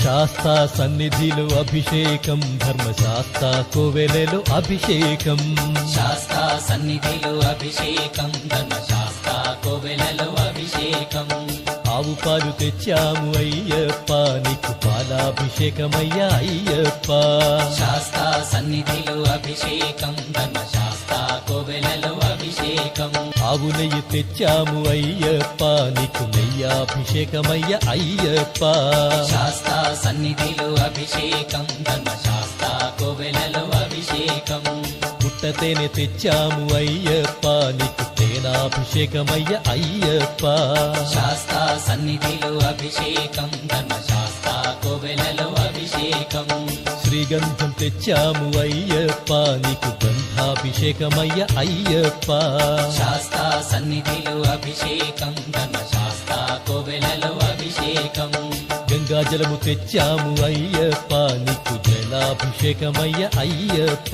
శాస్తా సన్నిధిలో అభిషేకం, ధర్మశాస్త్ర కోవెలలో అభిషేకం. శాస్తా సన్నిధిలో అభిషేకం, ధర్మశాస్త్ర కోవెలలో అభిషేకం. ఆవు పాలు తెచ్చాము అయ్యప్ప, నీకు పాలాభిషేకమయ్యా అయ్యప్ప. శాస్తా సన్నిధిలో అభిషేకం, ధర్మశాస్త్ర కోవెలలో అభిషేకం. ఆవు నెయ్యి తెచ్చాము అయ్యప్ప, నీకు నెయ్యాభిషేకమయ్యా అయ్యప్ప. శాస్తా సన్నిధిలో అభిషేకం, ధర్మశాస్త్ర కోవెలలో అభిషేకం. పుట్టతేనె తెచ్చాము అయ్యప్ప, నీకు తేనాభిషేకమయ్యా అయ్యప్ప. శాస్తా సన్నిధిలో అభిషేకం, ధర్మశాస్త్ర కోవెలలో అభిషేకం. శ్రీగంధం తెచ్చాము అయ్యప్ప, నీకు గంధాభిషేకమయ్యా అయ్యప్ప. శాస్తా సన్నిధిలో అభిషేకం, ధర్మశాస్త్ర కోవెలలో అభిషేకం. గంగాజలము తెచ్చాము అయ్యప్ప, నీకు జలాభిషేకమయ్యా అయ్యప్ప.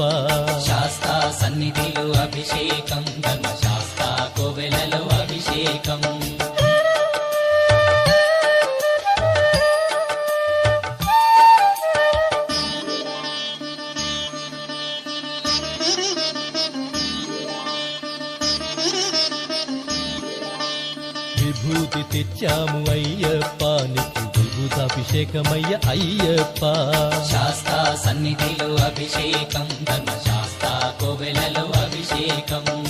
శాస్తా సన్నిధిలో అభిషేకం, ధర్మశాస్త్ర కోవెలలో అభిషేకం. విభూతి తెచ్చాము అయ్యప్ప, నీకు విభూతాభిషేకమయ్యా అయ్యప్ప. శాస్తా సన్నిధిలో అభిషేకం, ధర్మశాస్త్ర కోవెలలో అభిషేకం.